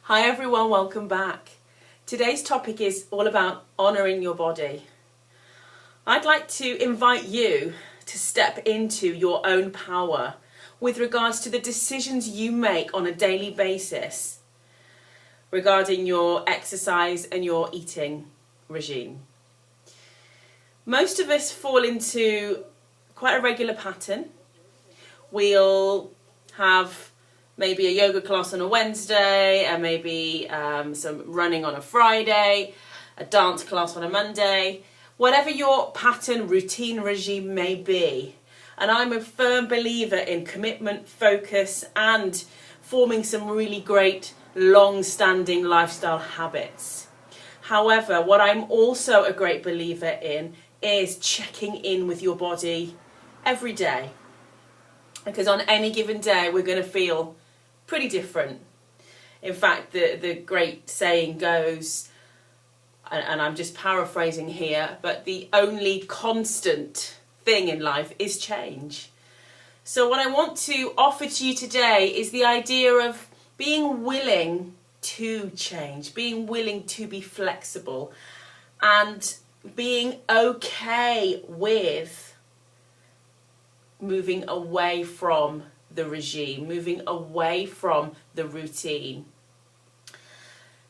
Hi everyone, welcome back. Today's topic is all about honouring your body. I'd like to invite you to step into your own power with regards to the decisions you make on a daily basis regarding your exercise and your eating regime. Most of us fall into quite a regular pattern. We'll have maybe a yoga class on a Wednesday, and maybe some running on a Friday, a dance class on a Monday, whatever your pattern, routine, regime may be. And I'm a firm believer in commitment, focus, and forming some really great long-standing lifestyle habits. However, what I'm also a great believer in is checking in with your body every day. Because on any given day, we're going to feel pretty different. In fact, the great saying goes, and I'm just paraphrasing here, but the only constant thing in life is change. So what I want to offer to you today is the idea of being willing to change, being willing to be flexible, and being okay with moving away from the regime, moving away from the routine,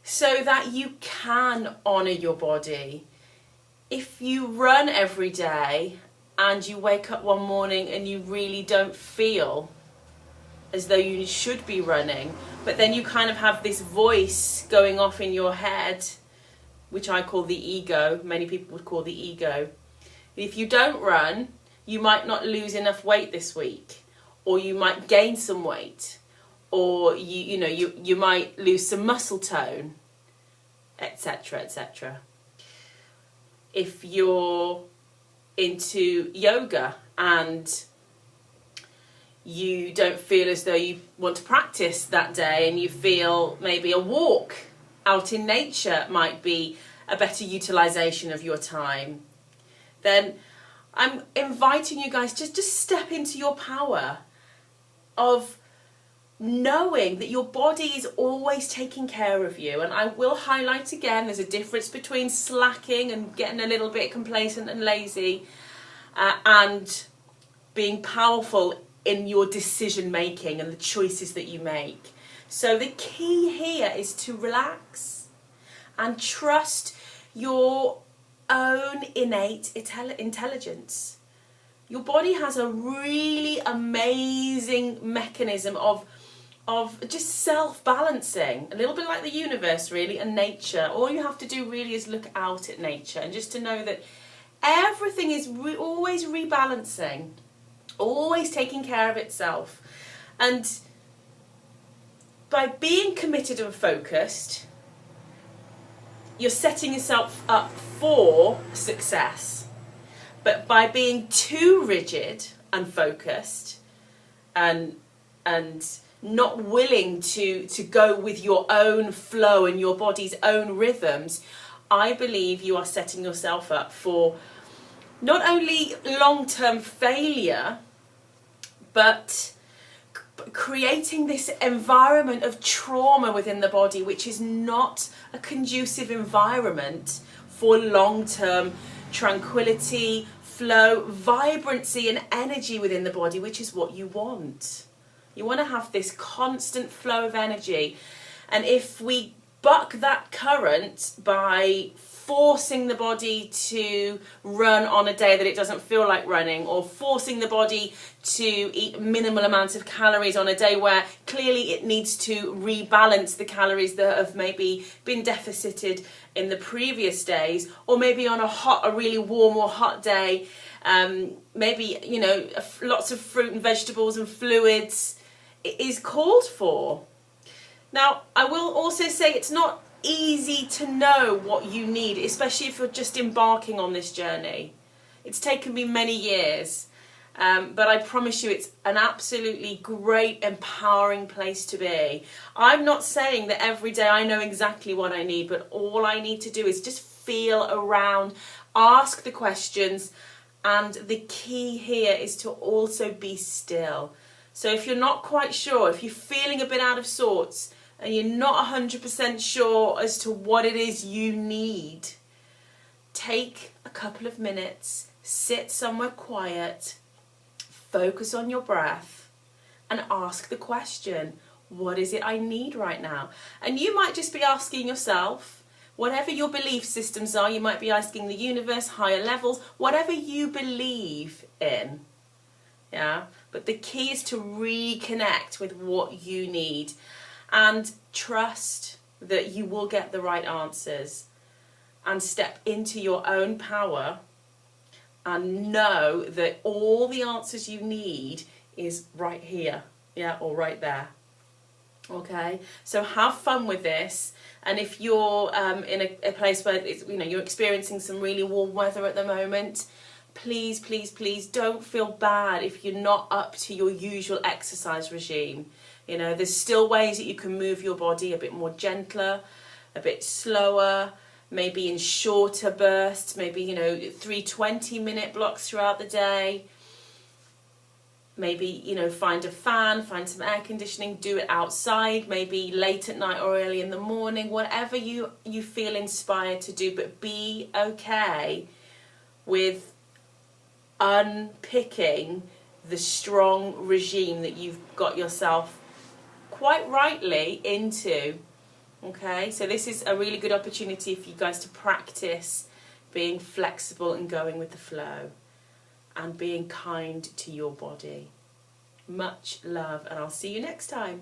so that you can honour your body. If you run every day and you wake up one morning and you really don't feel as though you should be running, but then you kind of have this voice going off in your head, which I call the ego, many people would call the ego. If you don't run, you might not lose enough weight this week, or you might gain some weight, or you might lose some muscle tone, etc., etc. If you're into yoga and you don't feel as though you want to practice that day, and you feel maybe a walk out in nature might be a better utilization of your time, then I'm inviting you guys to just step into your power of knowing that your body is always taking care of you. And I will highlight again, there's a difference between slacking and getting a little bit complacent and lazy, and being powerful in your decision making and the choices that you make. So the key here is to relax and trust your own innate intelligence. Your body has a really amazing mechanism of just self-balancing, a little bit like the universe really, and nature. All you have to do really is look out at nature and just to know that everything is always rebalancing, always taking care of itself. And by being committed and focused, you're setting yourself up for success. But by being too rigid and focused and not willing to go with your own flow and your body's own rhythms, I believe you are setting yourself up for not only long-term failure, but creating this environment of trauma within the body, which is not a conducive environment for long-term tranquility, flow, vibrancy and energy within the body, which is what you want. You want to have this constant flow of energy. And if we buck that current by forcing the body to run on a day that it doesn't feel like running, or forcing the body to eat minimal amounts of calories on a day where clearly it needs to rebalance the calories that have maybe been deficited in the previous days, or maybe on a really warm or hot day, maybe lots of fruit and vegetables and fluids is called for. Now, I will also say it's not easy to know what you need, especially if you're just embarking on this journey. It's taken me many years, but I promise you it's an absolutely great, empowering place to be. I'm not saying that every day I know exactly what I need, but all I need to do is just feel around, ask the questions, and the key here is to also be still. So if you're not quite sure, if you're feeling a bit out of sorts, and you're not 100% sure as to what it is you need, take a couple of minutes, sit somewhere quiet, focus on your breath, and ask the question, what is it I need right now? And you might just be asking yourself, whatever your belief systems are, you might be asking the universe, higher levels, whatever you believe in. Yeah, but the key is to reconnect with what you need and trust that you will get the right answers, and step into your own power and know that all the answers you need is right here, yeah, or right there. Okay, so have fun with this. And if you're in a place where it's, you're experiencing some really warm weather at the moment, please, please, please don't feel bad if you're not up to your usual exercise regime. There's still ways that you can move your body a bit more gentler, a bit slower, maybe in shorter bursts, maybe 3 20-minute blocks throughout the day. Maybe, find a fan, find some air conditioning, do it outside, maybe late at night or early in the morning, whatever you feel inspired to do. But be okay with unpicking the strong regime that you've got yourself quite rightly into. Okay, so this is a really good opportunity for you guys to practice being flexible and going with the flow and being kind to your body. Much love, and I'll see you next time.